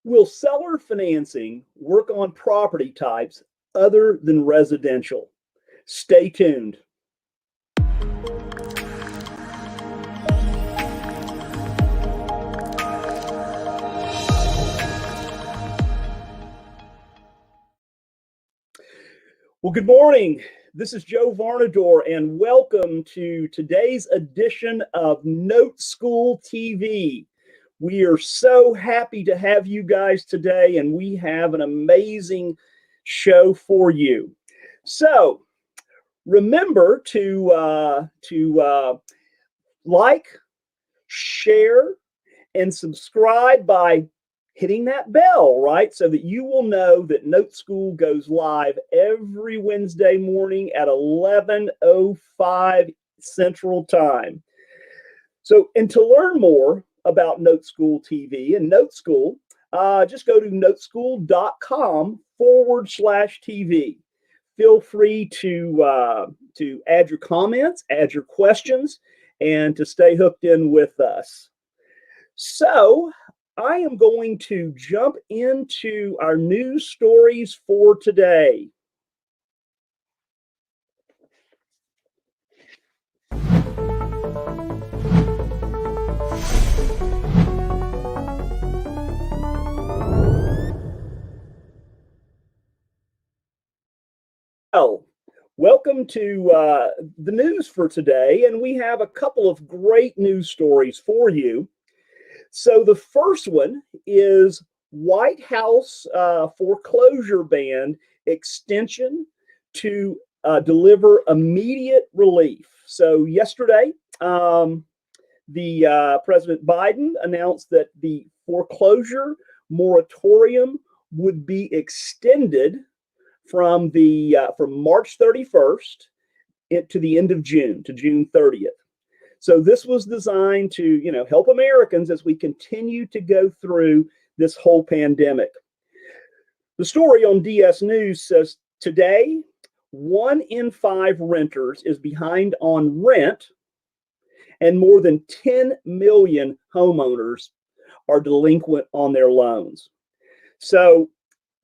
Will seller financing work on property types other than residential? Stay tuned. Well, good morning. This is Joe Varnador, and welcome to today's edition of NoteSchool TV. We are so happy to have you guys today, and we have an amazing show for you. So remember to like, share, and subscribe by hitting that bell, right? So that you will know that NoteSchool goes live every Wednesday morning at 11:05 Central Time. So, and to learn more about NoteSchool TV and NoteSchool, just go to noteschool.com/TV. Feel free to add your comments, add your questions, and to stay hooked in with us. So, I am going to jump into our news stories for today. Well, welcome to the news for today, and we have a couple of great news stories for you. So the first one is White House foreclosure ban extension to deliver immediate relief. So yesterday, President Biden announced that the foreclosure moratorium would be extended from March 31st to the end of June, to June 30th. So this was designed to, help Americans as we continue to go through this whole pandemic. The story on DS News says today, 1 in 5 renters is behind on rent, and more than 10 million homeowners are delinquent on their loans. So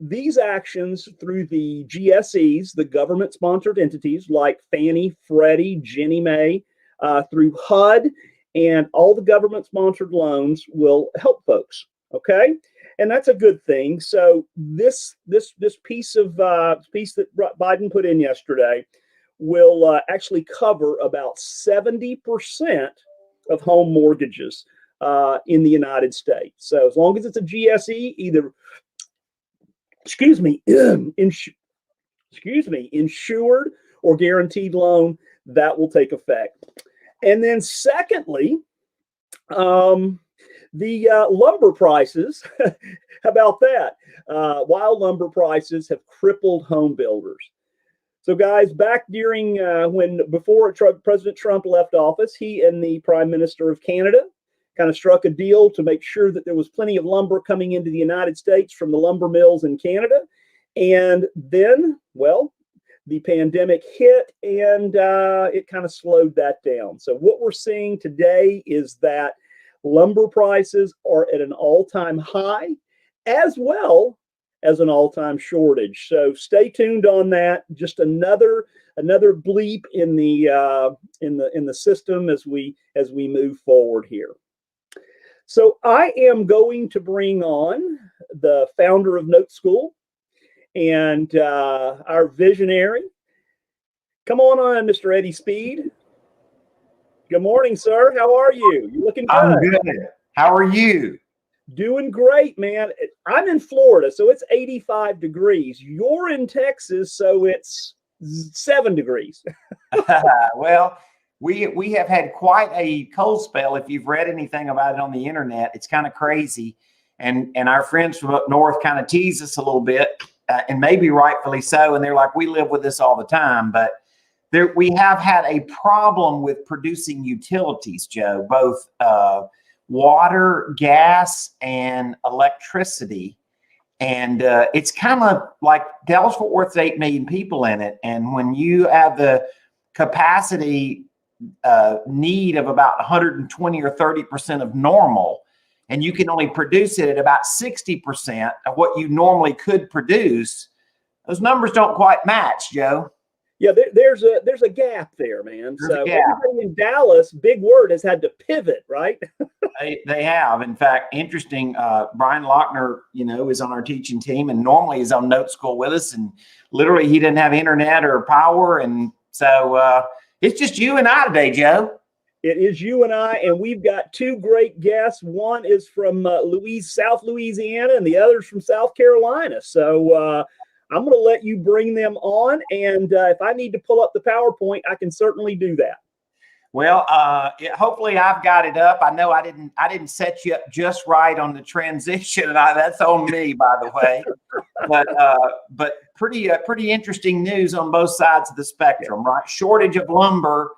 these actions through the GSEs, the government-sponsored entities like Fannie, Freddie, Ginnie Mae, through HUD and all the government-sponsored loans will help folks. Okay, and that's a good thing. So this piece that Biden put in yesterday will actually cover about 70% of home mortgages in the United States. So as long as it's a GSE, either insured or guaranteed loan, that will take effect. And then secondly, the lumber prices, how about that? Wild lumber prices have crippled home builders. So guys, back during before President Trump left office, he and the Prime Minister of Canada kind of struck a deal to make sure that there was plenty of lumber coming into the United States from the lumber mills in Canada. And then, well, the pandemic hit and it kind of slowed that down. So what we're seeing today is that lumber prices are at an all-time high, as well as an all-time shortage. So stay tuned on that. Just another bleep in the system as we move forward here. So I am going to bring on the founder of NoteSchool and our visionary. Come on, Mr. Eddie Speed. Good morning, sir. How are you? You're looking good. I'm good. How are you? Doing great, man. I'm in Florida, so it's 85 degrees. You're in Texas, so it's 7 degrees. Well, we have had quite a cold spell. If you've read anything about it on the internet, it's kind of crazy. And our friends from up north kind of tease us a little bit, and maybe rightfully so. And they're like, we live with this all the time. But we have had a problem with producing utilities, Joe, both water, gas, and electricity. And it's kind of like Dallas-Fort Worth's 8 million people in it. And when you have the capacity need of about 120 or 30% of normal, and you can only produce it at about 60% of what you normally could produce, those numbers don't quite match, Joe. Yeah, there's a gap there, man. There's So a gap. everybody in Dallas, big word, has had to pivot, right? They have. In fact, interesting, Brian Lochner, is on our teaching team, and normally he's on NoteSchool with us, and literally he didn't have internet or power. And so it's just you and I today, Joe. It is you and I, and we've got two great guests. One is from South Louisiana, and the other's from South Carolina. So I'm going to let you bring them on, and if I need to pull up the PowerPoint, I can certainly do that. Well, hopefully I've got it up. I know I didn't set you up just right on the transition, and that's on me, by the way. But pretty interesting news on both sides of the spectrum, right? Shortage of lumber,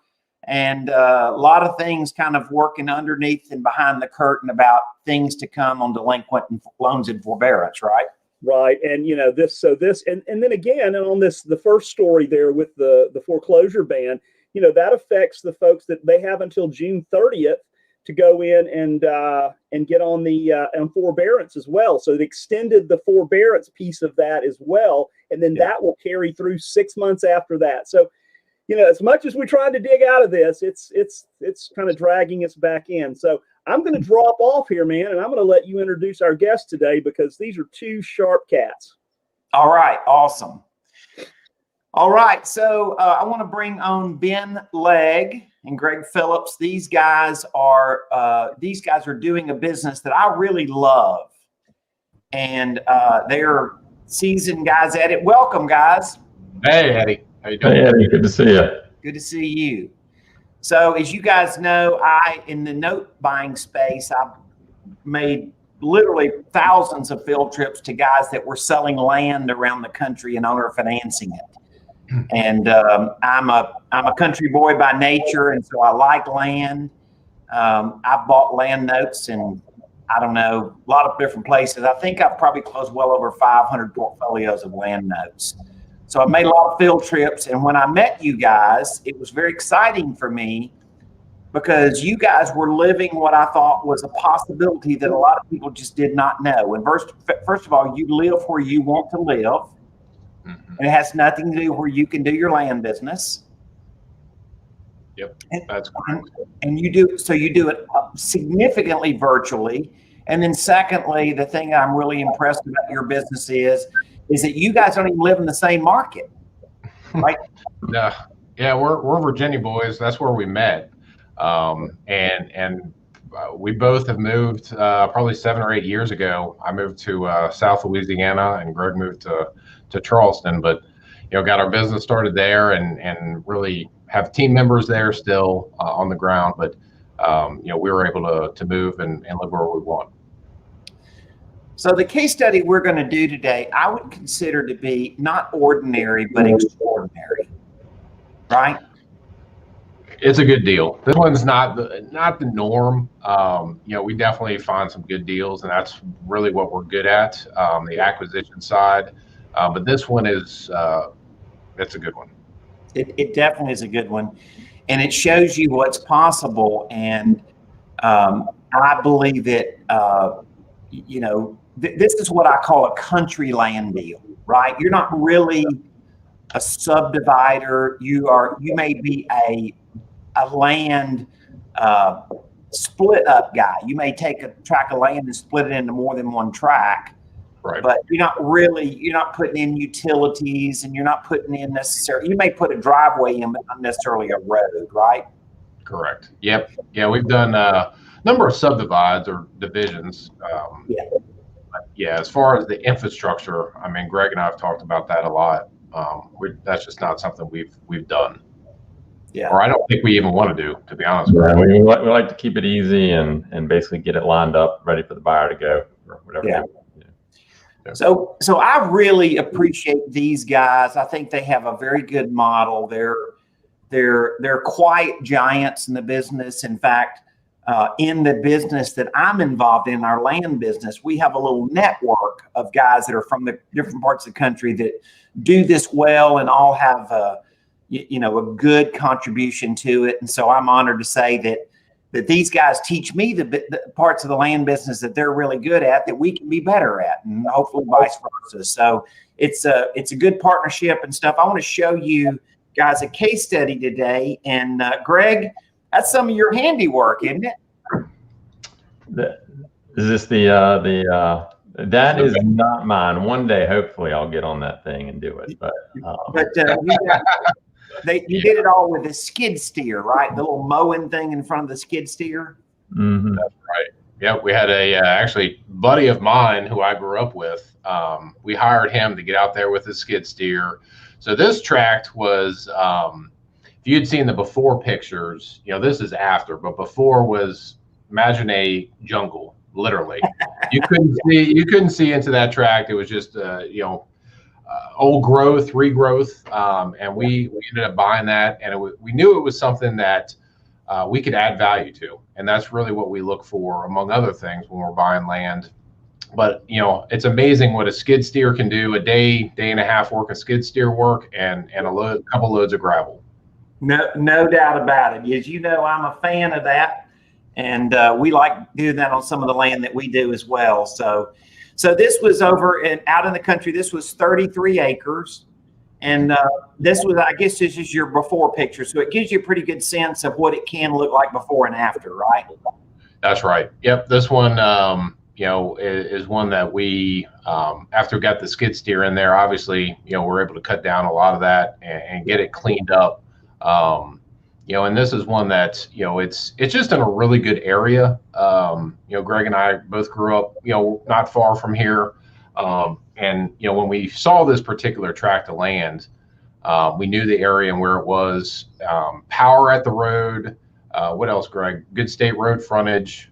and a lot of things kind of working underneath and behind the curtain about things to come on delinquent loans and forbearance, right? Right. And, and then again, and on the first story there with the foreclosure ban, that affects the folks that they have until June 30th to go in and get on the on forbearance as well. So it extended the forbearance piece of that as well. And then that will carry through 6 months after that. So, as much as we tried to dig out of this, it's kind of dragging us back in. So I'm going to drop off here, man, and I'm going to let you introduce our guests today because these are two sharp cats. All right. Awesome. All right. So I want to bring on Ben Legg and Greg Phelps. These guys are doing a business that I really love, and they're seasoned guys at it. Welcome, guys. Hey, Eddie. How you doing? Hey, Eddie. Good to see you. Good to see you. So as you guys know, in the note buying space, I've made literally thousands of field trips to guys that were selling land around the country and owner financing it. And I'm a country boy by nature, and so I like land. I bought land notes in, I don't know, a lot of different places. I think I've probably closed well over 500 portfolios of land notes. So I made a lot of field trips, and when I met you guys, it was very exciting for me because you guys were living what I thought was a possibility that a lot of people just did not know. And first of all, you live where you want to live, and it has nothing to do where you can do your land business. Yep, that's correct. And you do it significantly virtually. And then secondly, the thing I'm really impressed about your business is that you guys don't even live in the same market, right? Yeah, we're Virginia boys. That's where we met, and we both have moved probably 7 or 8 years ago. I moved to South Louisiana, and Greg moved to Charleston. But got our business started there, and really have team members there still on the ground. But we were able to move and live where we want. So the case study we're going to do today, I would consider to be not ordinary, but extraordinary, right? It's a good deal. This one's not the norm. We definitely find some good deals, and that's really what we're good at, the acquisition side. But this one it's a good one. It definitely is a good one, and it shows you what's possible. And I believe that this is what I call a country land deal, right? You're not really a subdivider. You may be a land split up guy. You may take a tract of land and split it into more than one tract, right? But you're not putting in utilities, and you're not putting in necessarily, you may put a driveway in, but not necessarily a road, right? Correct. Yep. Yeah, we've done a number of subdivides or divisions. As far as the infrastructure, I mean, Greg and I have talked about that a lot. That's just not something we've done. Yeah. Or I don't think we even want to do, to be honest with you. We like to keep it easy and basically get it lined up, ready for the buyer to go or whatever. Yeah. So I really appreciate these guys. I think they have a very good model. They're quite giants in the business. In fact, in the business that I'm involved in, our land business, we have a little network of guys that are from the different parts of the country that do this well and all have a good contribution to it. And so I'm honored to say that these guys teach me the parts of the land business that they're really good at that we can be better at, and hopefully vice versa. So it's a good partnership and stuff. I want to show you guys a case study today. And Greg, that's some of your handiwork, isn't it? Is this that is not mine. One day, hopefully, I'll get on that thing and do it. But you did it all with a skid steer, right? The little mowing thing in front of the skid steer. Mm-hmm. That's right. Yep. We had a actually buddy of mine who I grew up with. We hired him to get out there with his skid steer. So this tract was, if you'd seen the before pictures, this is after, but before was, imagine a jungle, literally. You couldn't see into that tract. It was just, old growth, regrowth, and we ended up buying that, and we knew it was something that we could add value to, and that's really what we look for, among other things, when we're buying land. But it's amazing what a skid steer can do. A day and a half work of skid steer work, and a couple loads of gravel. No doubt about it. As you know, I'm a fan of that, and we like doing that on some of the land that we do as well. So this was out in the country. This was 33 acres. And this was, I guess this is your before picture. So it gives you a pretty good sense of what it can look like before and after, right? That's right. Yep. This one, is one that we, after we got the skid steer in there, obviously, we're able to cut down a lot of that and get it cleaned up. And this is one that, it's just in a really good area. Greg and I both grew up, not far from here. And when we saw this particular tract of land, we knew the area and where it was, power at the road. What else, Greg? Good state road frontage.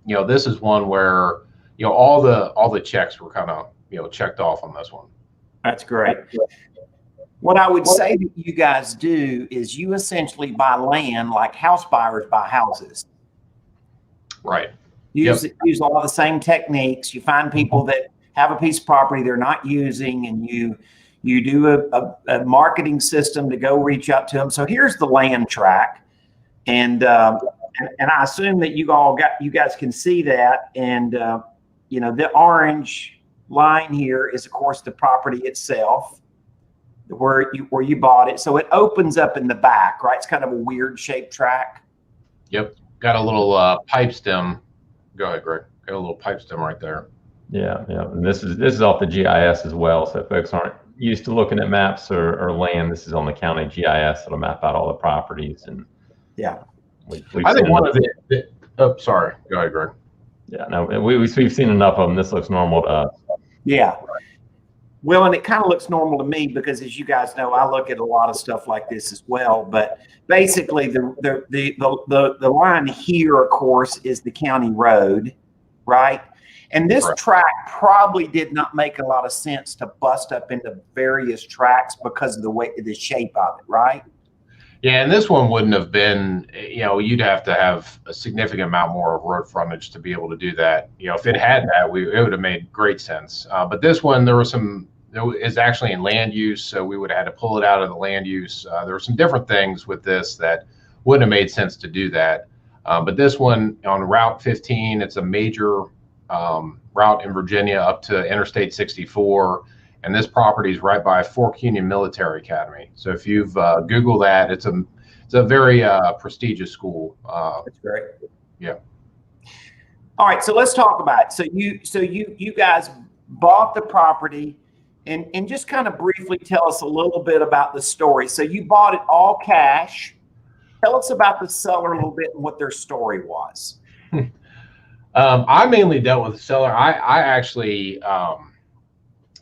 This is one where, all the checks were kind of, checked off on this one. That's great. What I would say that you guys do is you essentially buy land like house buyers buy houses. Right. Use a lot of the same techniques. You find people that have a piece of property they're not using, and you do a marketing system to go reach out to them. So here's the land track, and I assume that you guys can see that. And the orange line here is, of course, the property itself, where you bought it. So it opens up in the back, right? It's kind of a weird shaped track. Yep. Got a little pipe stem. Go ahead, Greg. Got a little pipe stem right there. Yeah. And this is off the GIS as well. So if folks aren't used to looking at maps or land, this is on the county GIS. It'll map out all the properties. And yeah, I think one of the oh, sorry. Go ahead, Greg. Yeah, no, we've seen enough of them. This looks normal to us. Yeah. Well, and it kind of looks normal to me because, as you guys know, I look at a lot of stuff like this as well. But basically, the line here, of course, is the county road, right? And this track probably did not make a lot of sense to bust up into various tracks because of the shape of it, right? Yeah, and this one wouldn't have been, you'd have to have a significant amount more of road frontage to be able to do that. If it had that, it would have made great sense. But this one, there is actually in land use, so we would have had to pull it out of the land use. There were some different things with this that wouldn't have made sense to do that. But this one on Route 15, it's a major route in Virginia up to Interstate 64. And this property is right by Fork Union Military Academy. So if you've Googled that, it's a very prestigious school. That's great. Yeah. All right, so let's talk about it. So you guys bought the property, and just kind of briefly tell us a little bit about the story. So you bought it all cash. Tell us about the seller a little bit and what their story was. I mainly dealt with the seller. I actually.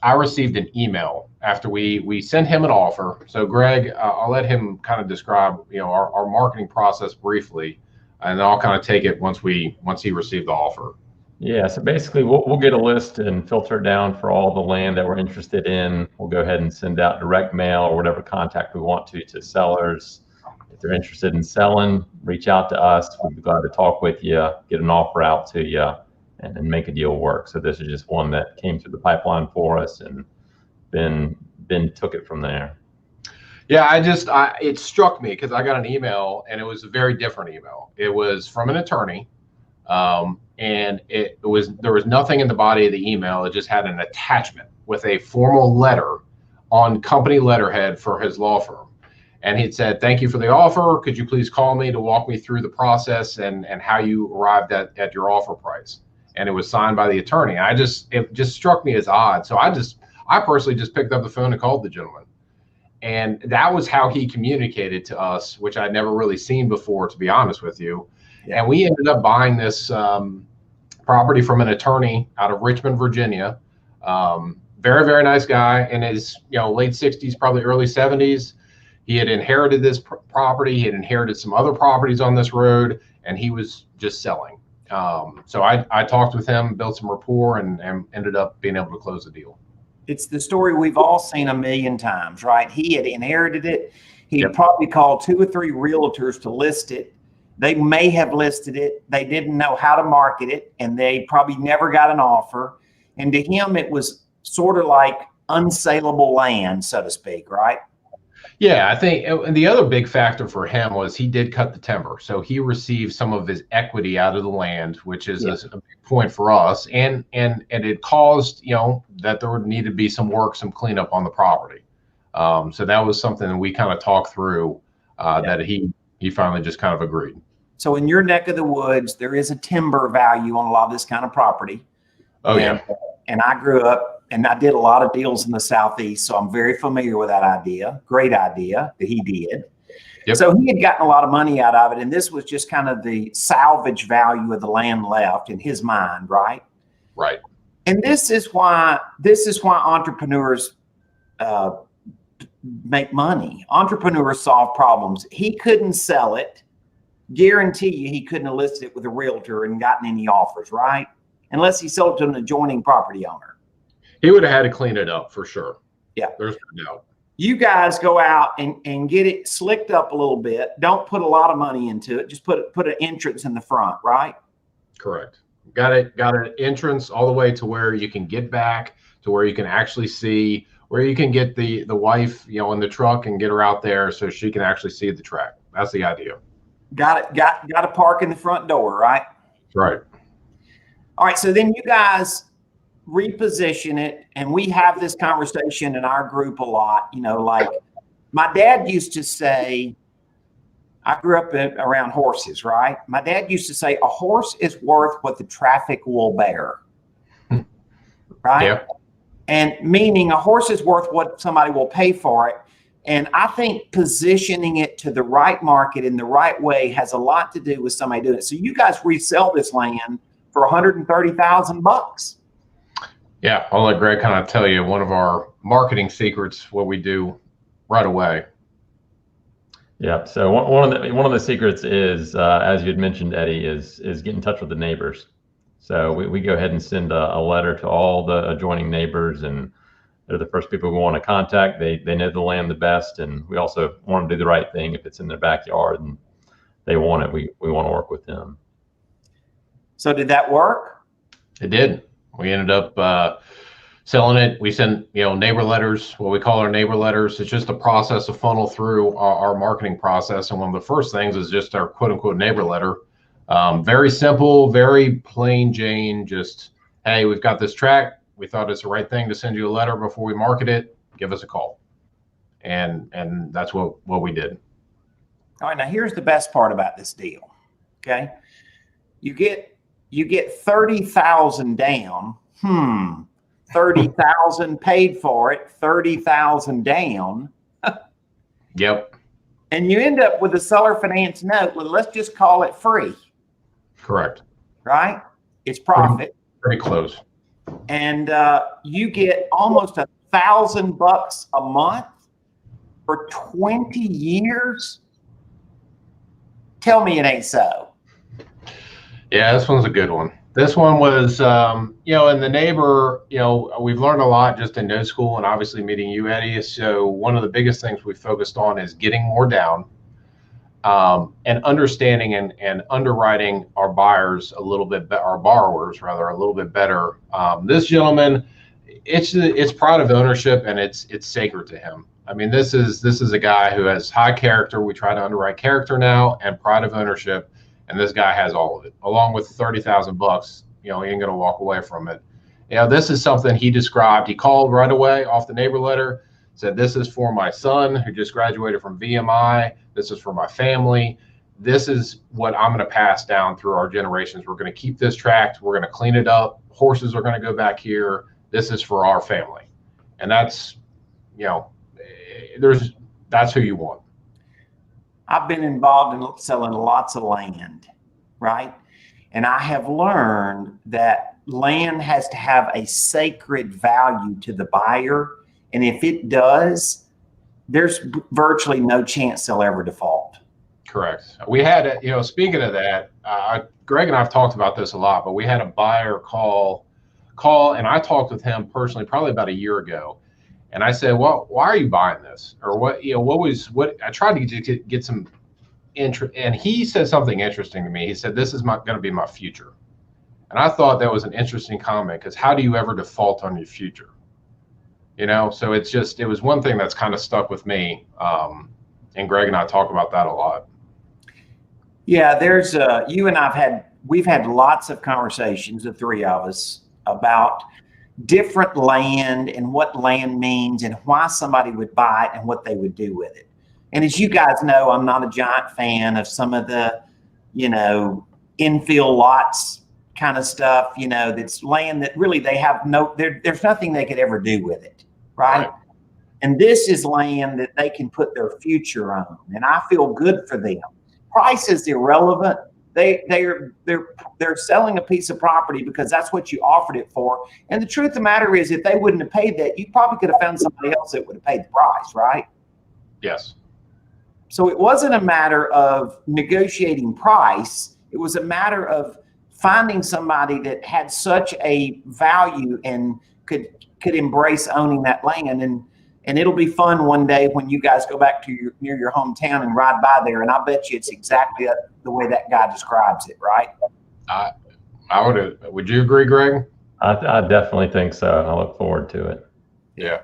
I received an email after we sent him an offer. So Greg, I'll let him kind of describe, our marketing process briefly, and then I'll kind of take it once he received the offer. Yeah. So basically we'll get a list and filter it down for all the land that we're interested in. We'll go ahead and send out direct mail or whatever contact we want to sellers. If they're interested in selling, reach out to us. We'd be glad to talk with you, get an offer out to you, and make a deal work. So this is just one that came through the pipeline for us, and Ben took it from there. Yeah, it struck me because I got an email and it was a very different email. It was from an attorney, and there was nothing in the body of the email. It just had an attachment with a formal letter on company letterhead for his law firm. And he'd said, "Thank you for the offer. Could you please call me to walk me through the process and how you arrived at your offer price?" And it was signed by the attorney. It just struck me as odd. So I personally just picked up the phone and called the gentleman. And that was how he communicated to us, which I'd never really seen before, to be honest with you. And we ended up buying this property from an attorney out of Richmond, Virginia. Very, very nice guy in his late 60s, probably early 70s. He had inherited this property. He had inherited some other properties on this road, and he was just selling. So I talked with him, built some rapport, and ended up being able to close the deal. It's the story we've all seen a million times, right? He had inherited it. He probably called 2 or 3 realtors to list it. They may have listed it. They didn't know how to market it, and they probably never got an offer. And to him, it was sort of like unsaleable land, so to speak, right? Yeah, I think the other big factor for him was he did cut the timber. So he received some of his equity out of the land, which is a big point for us. And it caused, that there would need to be some work, some cleanup on the property. So that was something that we kind of talked through that he finally just kind of agreed. So in your neck of the woods, there is a timber value on a lot of this kind of property. Oh, yeah. And I grew up and I did a lot of deals in the Southeast, so I'm very familiar with that idea. Great idea that he did. Yep. So he had gotten a lot of money out of it, and this was just kind of the salvage value of the land left in his mind, right? Right. And this is why entrepreneurs make money. Entrepreneurs solve problems. He couldn't sell it. Guarantee you he couldn't have listed it with a realtor and gotten any offers, right? Unless he sold it to an adjoining property owner. He would have had to clean it up for sure. Yeah. There's no doubt. You guys go out and get it slicked up a little bit. Don't put a lot of money into it. Just put an entrance in the front, right? Correct. Got an entrance all the way to where you can get back to where you can actually see, where you can get the wife, in the truck and get her out there so she can actually see the track. That's the idea. Got to park in the front door, right? Right. All right. So then you guys reposition it, and we have this conversation in our group a lot. Like my dad used to say, I grew up around horses, right? My dad used to say, a horse is worth what the traffic will bear, right? Yeah. And meaning a horse is worth what somebody will pay for it. And I think positioning it to the right market in the right way has a lot to do with somebody doing it. So you guys resell this land for $130,000. Yeah, I'll let Greg kind of tell you one of our marketing secrets, what we do right away. Yeah. So one of the secrets is, as you had mentioned, Eddie, is get in touch with the neighbors. So we go ahead and send a letter to all the adjoining neighbors, and they're the first people we want to contact. They know the land the best, and we also want to do the right thing. If it's in their backyard and they want it, we want to work with them. So did that work? It did. We ended up selling it. We sent, neighbor letters, what we call our neighbor letters. It's just a process to funnel through our marketing process. And one of the first things is just our quote unquote neighbor letter. Very simple, very plain Jane, just, hey, we've got this tract. We thought it's the right thing to send you a letter before we market it. Give us a call. And that's what we did. All right. Now here's the best part about this deal. Okay. You get 30,000 down. 30,000 paid for it, 30,000 down. Yep. And you end up with a seller finance note. Well, let's just call it free. Correct. Right? It's profit. Pretty close. And you get almost $1,000 a month for 20 years. Tell me it ain't so. Yeah, this one's a good one. This one was, and the neighbor, we've learned a lot just in NoteSchool and obviously meeting you, Eddie. So one of the biggest things we focused on is getting more down and understanding and underwriting our buyers a little bit, our borrowers rather, a little bit better. This gentleman, it's pride of ownership, and it's sacred to him. I mean, this is a guy who has high character. We try to underwrite character now and pride of ownership, and this guy has all of it, along with $30,000. You know, he ain't gonna walk away from it. You know, this is something he described. He called right away off the neighbor letter, said, "This is for my son who just graduated from VMI. This is for my family. This is what I'm going to pass down through our generations. We're going to keep this tract. We're going to clean it up. Horses are going to go back here. This is for our family." And that's, you know, that's who you want. I've been involved in selling lots of land, right? And I have learned that land has to have a sacred value to the buyer. And if it does, there's virtually no chance they'll ever default. Correct. We had, you know, speaking of that, Greg and I have talked about this a lot, but we had a buyer call, and I talked with him personally probably about a year ago. And I said, "Well, why are you buying this?" Or what, you know, what I tried to get some interest. And he said something interesting to me. He said, "This is going to be my future." And I thought that was an interesting comment, because how do you ever default on your future? You know, so it was one thing that's kind of stuck with me. And Greg and I talk about that a lot. Yeah, there's you and we've had lots of conversations, the three of us, about different land and what land means and why somebody would buy it and what they would do with it. And as you guys know, I'm not a giant fan of some of the, you know, infill lots kind of stuff, you know, that's land that really they have there's nothing they could ever do with it, right? And this is land that they can put their future on. And I feel good for them. Price is irrelevant. They're selling a piece of property because that's what you offered it for. And the truth of the matter is, if they wouldn't have paid that, you probably could have found somebody else that would have paid the price, right? Yes. So it wasn't a matter of negotiating price. It was a matter of finding somebody that had such a value and could embrace owning that land. And it'll be fun one day when you guys go back to near your hometown and ride by there. And I bet you it's exactly the way that guy describes it, right? Would you agree, Greg? I definitely think so. I look forward to it. Yeah.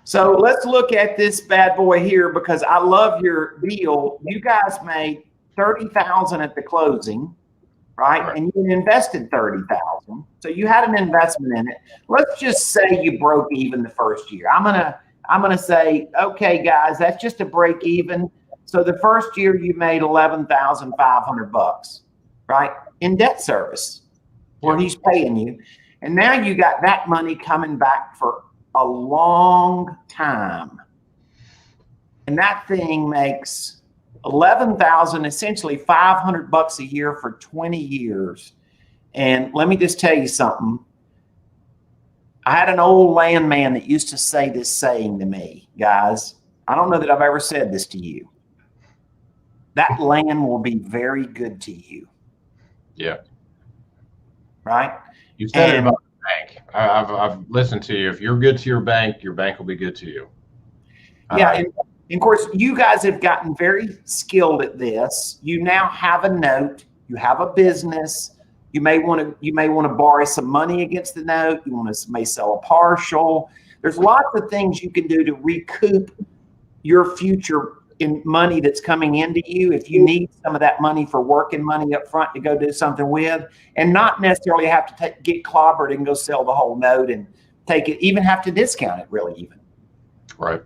So let's look at this bad boy here, because I love your deal. You guys made $30,000 at the closing, right? And you invested $30,000. So you had an investment in it. Let's just say you broke even the first year. I'm gonna say, okay, guys, that's just a break even. So the first year you made $11,500, right, in debt service, where he's paying you, and now you got that money coming back for a long time, and that thing makes $11,000, essentially $500 a year for 20 years. And let me just tell you something. I had an old landman that used to say this saying to me, guys. I don't know that I've ever said this to you. That land will be very good to you. Yeah. Right? You said it about the bank. I've listened to you. If you're good to your bank will be good to you. Yeah. And of course, you guys have gotten very skilled at this. You now have a note. You have a business. You may want to borrow some money against the note. You may sell a partial. There's lots of things you can do to recoup your future in money that's coming into you if you need some of that money for working money up front to go do something with, and not necessarily have to get clobbered and go sell the whole note and take it, even have to discount it really even. Right.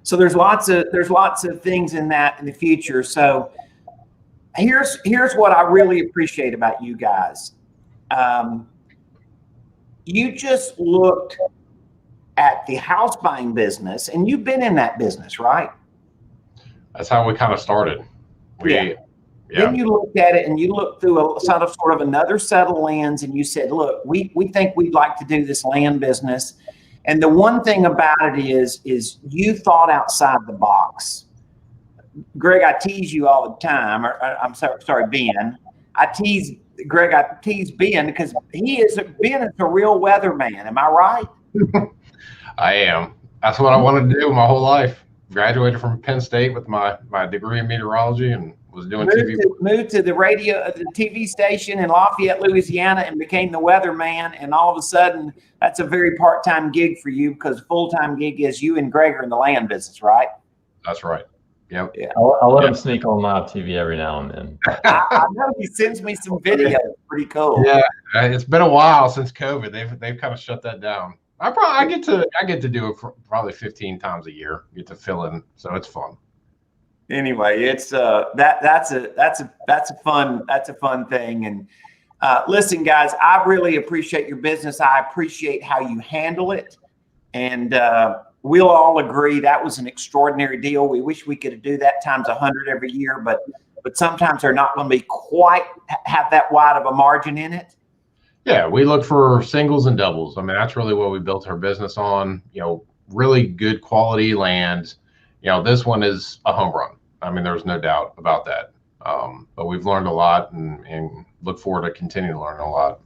So there's lots of things in that in the future. So here's what I really appreciate about you guys. You just looked at the house buying business, and you've been in that business, right? That's how we kind of started. Yeah. Then you looked at it and you looked through a sort of another set of lens, and you said, look, we think we'd like to do this land business. And the one thing about it is you thought outside the box. Greg, I tease you all the time. I'm sorry, Ben. I tease Ben because Ben is a real weatherman. Am I right? I am. That's what I wanted to do my whole life. Graduated from Penn State with my degree in meteorology and Was doing TV. Moved to the the TV station in Lafayette, Louisiana, and became the weatherman. And all of a sudden, that's a very part-time gig for you, because full-time gig is you and Greg are in the land business, right? That's right. Yep. Yeah. I'll let him sneak on live TV every now and then. I know he sends me some videos. Pretty cool. Yeah, it's been a while since COVID. They've kind of shut that down. I get to do it for probably 15 times a year. Get to fill in, so it's fun. Anyway, it's that's a fun thing. And listen, guys, I really appreciate your business. I appreciate how you handle it, and we'll all agree that was an extraordinary deal. We wish we could do that times 100 every year, but sometimes they're not going to be quite have that wide of a margin in it. Yeah, we look for singles and doubles. I mean, that's really what we built our business on. Really good quality land. This one is a home run. I mean, there's no doubt about that. But we've learned a lot, and look forward to continuing to learn a lot.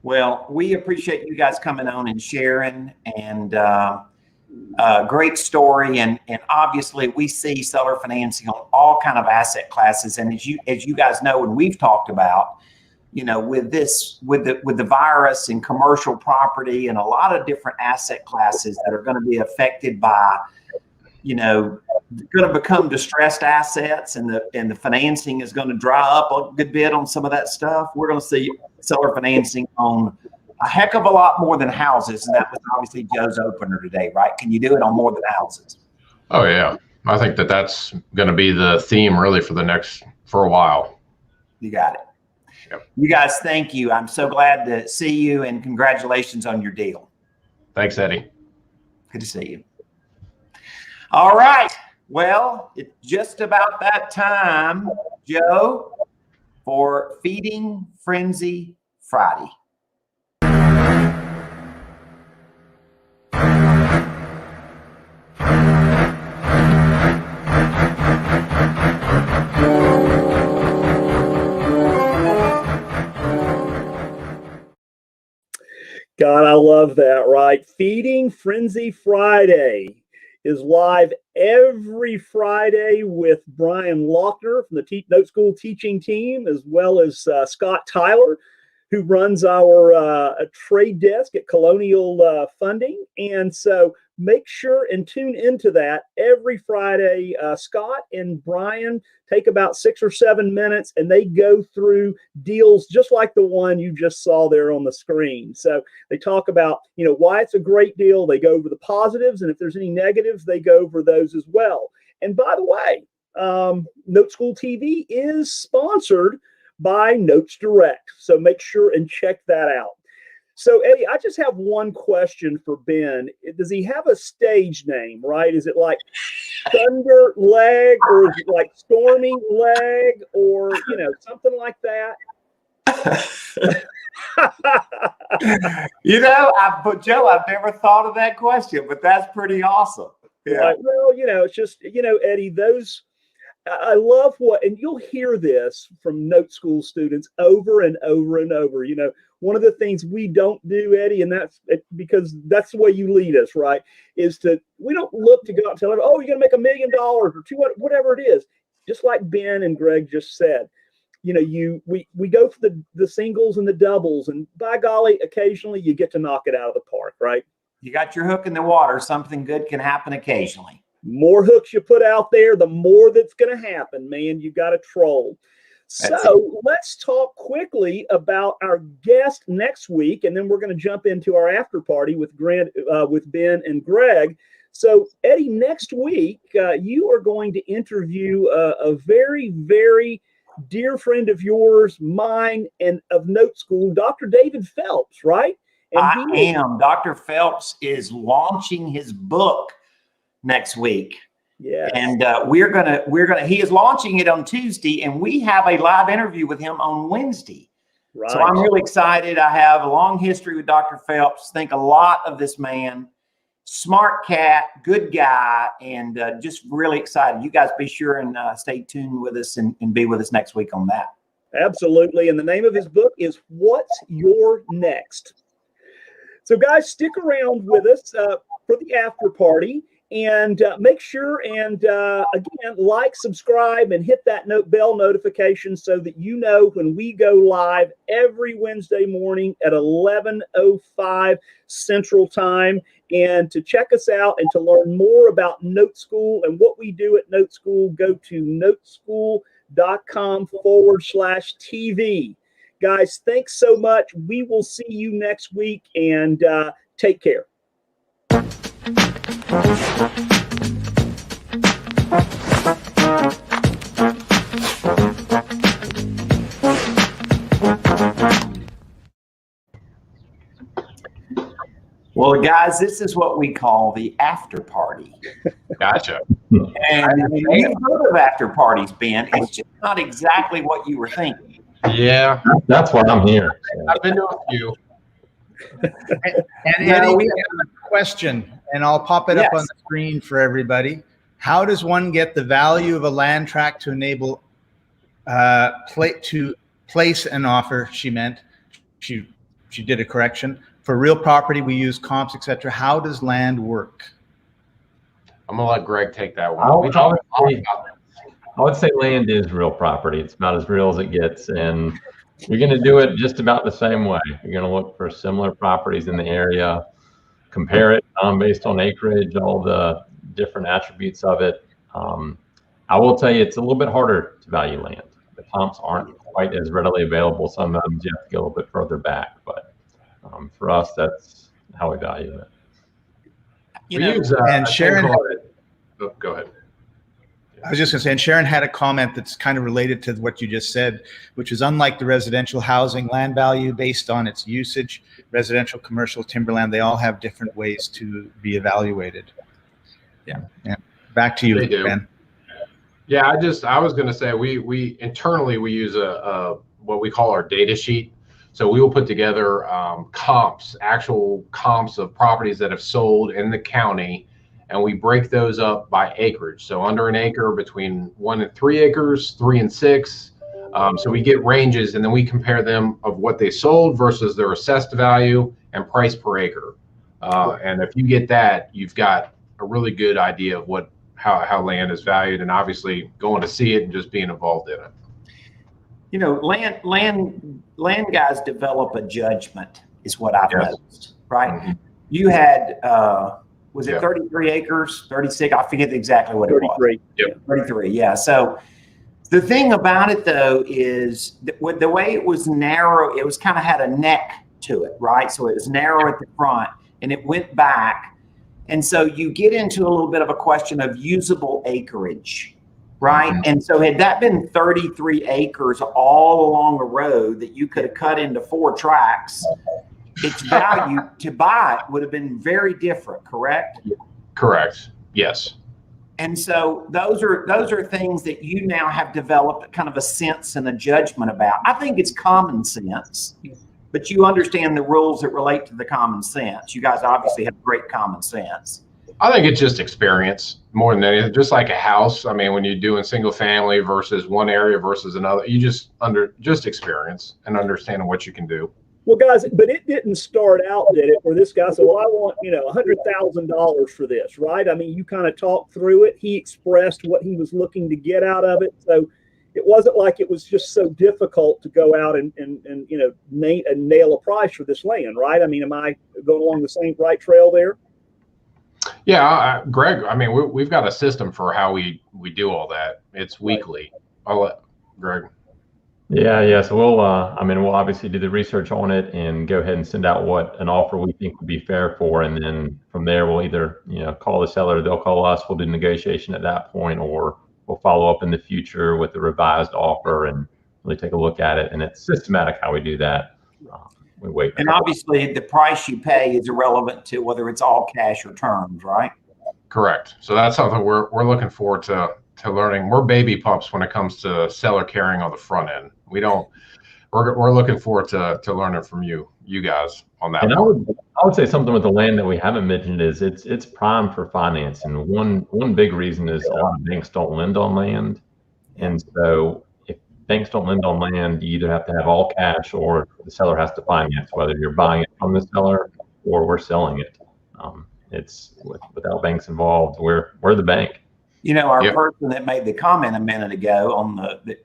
Well, we appreciate you guys coming on and sharing, and great story. And obviously, we see seller financing on all kind of asset classes. And as you guys know, and we've talked about, with the virus and commercial property and a lot of different asset classes that are going to be affected by, going to become distressed assets, and the financing is going to dry up a good bit on some of that stuff. We're going to see seller financing on a heck of a lot more than houses. And that was obviously Joe's opener today, right? Can you do it on more than houses? Oh yeah. I think that's going to be the theme really for a while. You got it. Yep. You guys, thank you. I'm so glad to see you, and congratulations on your deal. Thanks, Eddie. Good to see you. All right. Well, it's just about that time, Joe, for Feeding Frenzy Friday. God, I love that, right? Feeding Frenzy Friday is live every Friday with Brian Lochner from the NoteSchool teaching team, as well as Scott Tyler, who runs our trade desk at Colonial Funding. And so make sure and tune into that every Friday. Scott and Brian take about 6 or 7 minutes, and they go through deals just like the one you just saw there on the screen. So they talk about, why it's a great deal. They go over the positives, and if there's any negatives, they go over those as well. And by the way, NoteSchool TV is sponsored by Notes Direct. So make sure and check that out. So Eddie, I just have one question for Ben. Does he have a stage name, right? Is it like Thunder Leg, or is it like Stormy Leg, or, something like that? Joe, I've never thought of that question, but that's pretty awesome. Yeah. Right. Well, it's just, Eddie, I love and you'll hear this from NoteSchool students over and over and over. One of the things we don't do, Eddie, and that's because that's the way you lead us, right? We don't look to go out and tell them, oh, you're going to make $1 million or $200, whatever it is. Just like Ben and Greg just said, we go for the singles and the doubles, and by golly, occasionally you get to knock it out of the park, right? You got your hook in the water. Something good can happen occasionally. More hooks you put out there, the more that's going to happen, man. You got to troll. So let's talk quickly about our guest next week, and then we're going to jump into our after party with Ben and Greg. So Eddie, next week you are going to interview a very, very dear friend of yours, mine, and of NoteSchool, Dr. David Phelps, right? And Dr. Phelps is launching his book next week. Yeah. And he is launching it on Tuesday, and we have a live interview with him on Wednesday. Right. So I'm really excited. I have a long history with Dr. Phelps. Think a lot of this man. Smart cat, good guy, and just really excited. You guys be sure and stay tuned with us and be with us next week on that. Absolutely. And the name of his book is What's Your Next? So guys, stick around with us for the after party. And make sure and again, like, subscribe, and hit that bell notification so that you know when we go live every Wednesday morning at 11:05 Central Time. And to check us out and to learn more about Note School and what we do at Note School, go to noteschool.com/TV. Guys, thanks so much. We will see you next week, and take care. Well, guys, this is what we call the after party. Gotcha. And you've heard of after parties, Ben. It's just not exactly what you were thinking. Yeah, That's why I'm here. I've been to a few. And Eddie, we have a question, and I'll pop it up on the screen for everybody. How does one get the value of a land tract to enable to place an offer? She meant she did a correction. For real property, we use comps, etc. How does land work? I'm gonna let Greg take that one. I would say land is real property. It's about as real as it gets, and you're going to do it just about the same way. You're going to look for similar properties in the area, compare it based on acreage, all the different attributes of it. I will tell you, it's a little bit harder to value land. The comps aren't quite as readily available. Sometimes you have to go a little bit further back, but for us, that's how we value it. And Sharon, go ahead. I was just going to say, and Sharon had a comment that's kind of related to what you just said, which is unlike the residential housing, land value based on its usage, residential, commercial, timberland, they all have different ways to be evaluated. Yeah. Back to you, Ben. Yeah, I was going to say we internally we use a what we call our data sheet. So we will put together actual comps of properties that have sold in the county, and we break those up by acreage. So under an acre, between 1 and 3 acres, 3 and 6. So we get ranges, and then we compare them of what they sold versus their assessed value and price per acre. And if you get that, you've got a really good idea of how land is valued, and obviously going to see it and just being involved in it. You know, land guys develop a judgment, is what I've noticed, right? Mm-hmm. You had, was it 33 acres, 36? I forget exactly what 33. It was. Yep. 33, yeah. So the thing about it, though, is the way it was narrow, it was kind of had a neck to it, right? So it was narrow at the front, and it went back. And so you get into a little bit of a question of usable acreage. Right. Mm-hmm. And so had that been 33 acres all along a road that you could have cut into 4 tracts, its value to buy it would have been very different, correct? Correct. Yes. And so those are things that you now have developed kind of a sense and a judgment about. I think it's common sense, but you understand the rules that relate to the common sense. You guys obviously have great common sense. I think it's just experience more than anything. Just like a house. I mean, when you're doing single family versus one area versus another, you just experience and understanding what you can do. Well, guys, but it didn't start out, did it, where this guy said, well, I want, $100,000 for this, right? I mean, you kind of talked through it. He expressed what he was looking to get out of it. So it wasn't like it was just so difficult to go out and nail a price for this land, right? I mean, am I going along the same right trail there? Yeah, Greg, I mean, we've got a system for how we do all that. It's weekly. I'll let Greg. Yeah. So we'll obviously do the research on it and go ahead and send out what an offer we think would be fair for. And then from there, we'll either, call the seller, they'll call us, we'll do negotiation at that point, or we'll follow up in the future with the revised offer and really take a look at it. And it's systematic how we do that. We wait. And obviously the price you pay is irrelevant to whether it's all cash or terms, right? Correct. So that's something we're looking forward to learning. We're baby pups when it comes to seller carrying on the front end. We're looking forward to learning from you guys on that. And I would say something with the land that we haven't mentioned is it's prime for finance. And one big reason is a lot of banks don't lend on land. And so if banks don't lend on land, you either have to have all cash or the seller has to finance, whether you're buying it from the seller or we're selling it. It's without banks involved. We're the bank. You know, our Yep. person that made the comment a minute ago on the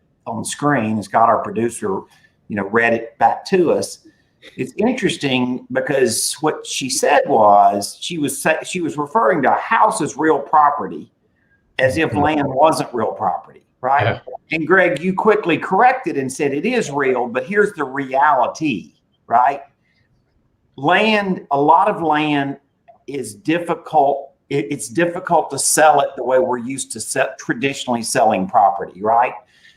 screen, Scott, our producer, you know, read it back to us. It's interesting because what she said was she was referring to a house as real property, as if land wasn't real property, right? Yeah. And Greg, you quickly corrected and said it is real, but here's the reality, right? Land, a lot of land is difficult. It's difficult to sell it the way we're used to traditionally selling property, right?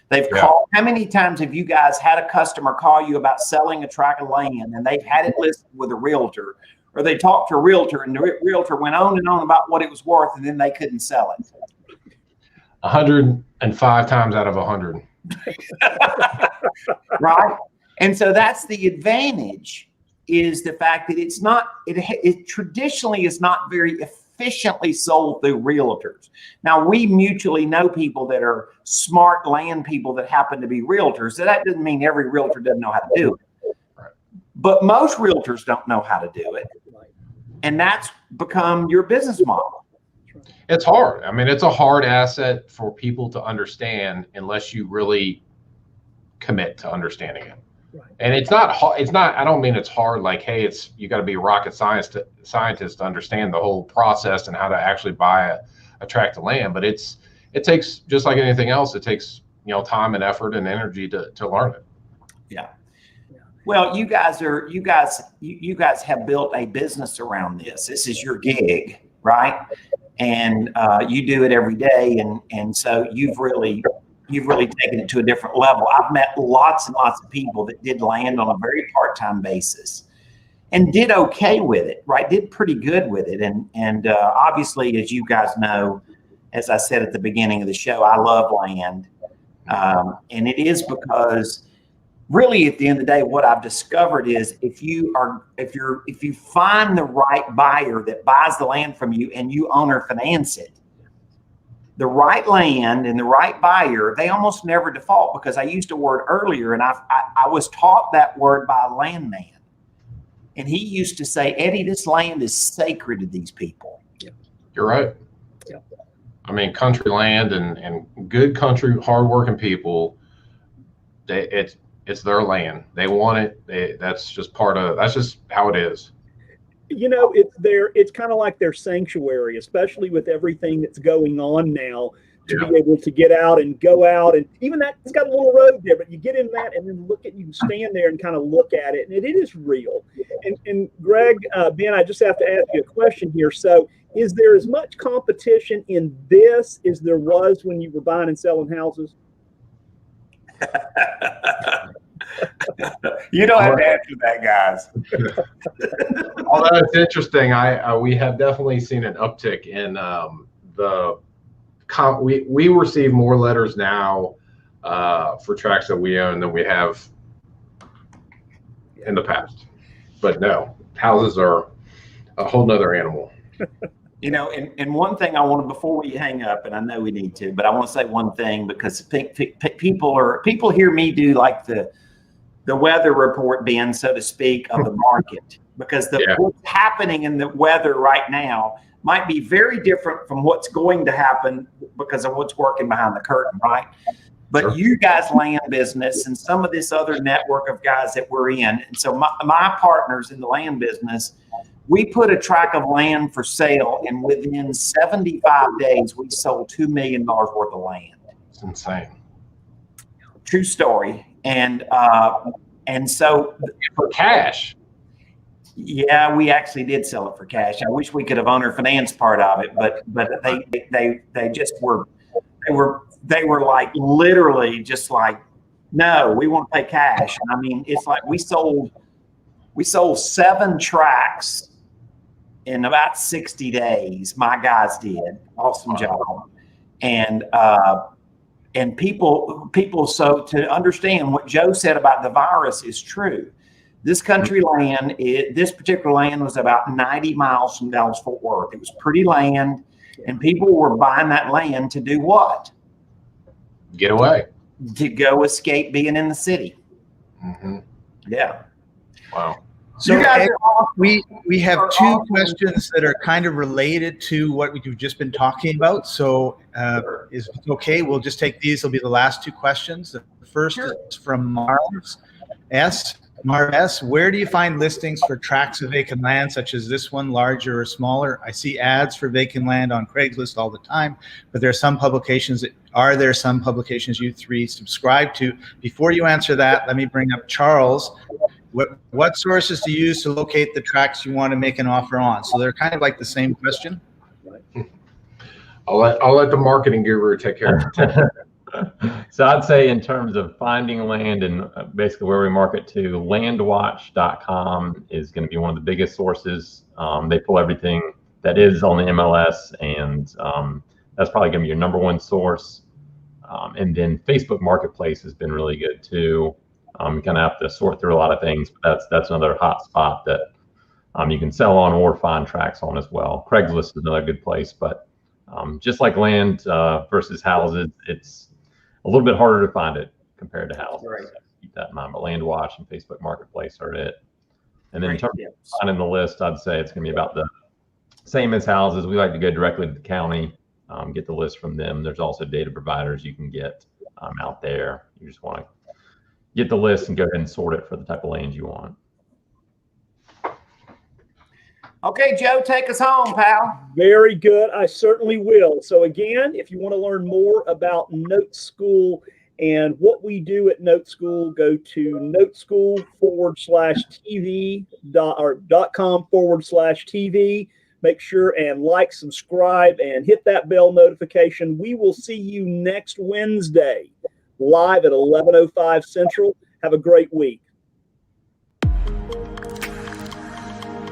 They've called. How many times have you guys had a customer call you about selling a tract of land and they've had it listed with a realtor, or they talked to a realtor and the realtor went on and on about what it was worth and then they couldn't sell it? 105 times out of 100. Right? And so that's the advantage, is the fact that it's not, it traditionally is not very efficiently sold through realtors. Now, we mutually know people that are smart land people that happen to be realtors. So that doesn't mean every realtor doesn't know how to do it. But most realtors don't know how to do it. And that's become your business model. It's hard. I mean, it's a hard asset for people to understand unless you really commit to understanding it. Right. And it's not, I don't mean it's hard like, hey, you got to be a rocket scientist to understand the whole process and how to actually buy a tract of land. But it takes, just like anything else, it takes, you know, time and effort and energy to learn it. Yeah. Well, you guys have built a business around this. This is your gig, right? And you do it every day. And so you've really taken it to a different level. I've met lots and lots of people that did land on a very part-time basis and did okay with it, right? Did pretty good with it. And obviously, as you guys know, as I said at the beginning of the show, I love land. And it is because really at the end of the day, what I've discovered is if you find the right buyer that buys the land from you and you own or finance it, the right land and the right buyer, they almost never default, because I used a word earlier and I was taught that word by a landman. And he used to say, Eddie, this land is sacred to these people. You're right. Yeah. I mean, country land and good country, hardworking people, it's their land. They want it. That's just how it is. You know, it's kind of like their sanctuary, especially with everything that's going on now, to be able to get out and go out, and even that, it's got a little road there, but you get in that and then you can stand there and kind of look at it, and it is real. And Greg, Ben, I just have to ask you a question here. So is there as much competition in this as there was when you were buying and selling houses? You don't have to answer that, guys. Although it's interesting, we have definitely seen an uptick in we receive more letters now for tracts that we own than we have in the past. But no, houses are a whole nother animal. You know, and one thing I want to, before we hang up, and I know we need to, but I want to say one thing, because people hear me do like the weather report, Ben, so to speak, of the market, because what's happening in the weather right now might be very different from what's going to happen because of what's working behind the curtain, right? But you guys' land business and some of this other network of guys that we're in, and so my partners in the land business, we put a tract of land for sale, and within 75 days, we sold $2 million worth of land. It's insane. True story. And so for cash. Yeah, we actually did sell it for cash. I wish we could have owner finance part of it, but they just were, they were like literally just like, no, we want to pay cash. And I mean, it's like we sold 7 tracts in about 60 days. My guys did awesome job. And people, so to understand what Joe said about the virus is true. This country land, this particular land was about 90 miles from Dallas-Fort Worth. It was pretty land, and people were buying that land to do what? Get away. To go escape being in the city. Mm-hmm. Yeah. Wow. So You guys Ed, are awesome. we have Are two awesome. questions that are kind of related to what we've just been talking about. So is it okay? We'll just take these. They'll be the last two questions. The first Sure. is from Marv S. Marv S. Where do you find listings for tracts of vacant land, such as this one, larger or smaller? I see ads for vacant land on Craigslist all the time, but there are some publications you three subscribe to? Before you answer that, let me bring up Charles. What sources do you use to locate the tracts you want to make an offer on? So they're kind of like the same question. I'll let the marketing guru take care of it. So I'd say in terms of finding land and basically where we market to, landwatch.com is going to be one of the biggest sources. They pull everything that is on the MLS, and that's probably going to be your number one source. And then Facebook Marketplace has been really good too. You kind of have to sort through a lot of things, but that's another hot spot that you can sell on or find tracts on as well. Craigslist is another good place, but just like land versus houses, it's a little bit harder to find it compared to houses. Right. So keep that in mind. But Land Watch and Facebook Marketplace are it. And then in Great terms tips. of finding the list, I'd say it's going to be about the same as houses. We like to go directly to the county, get the list from them. There's also data providers you can get out there. You just want to get the list and go ahead and sort it for the type of land you want. Okay, Joe, take us home, pal. Very good. I certainly will. So again, if you want to learn more about NoteSchool and what we do at NoteSchool, go to noteschool.com/TV. Make sure and like, subscribe, and hit that bell notification. We will see you next Wednesday, live at 11:05 Central. Have a great week.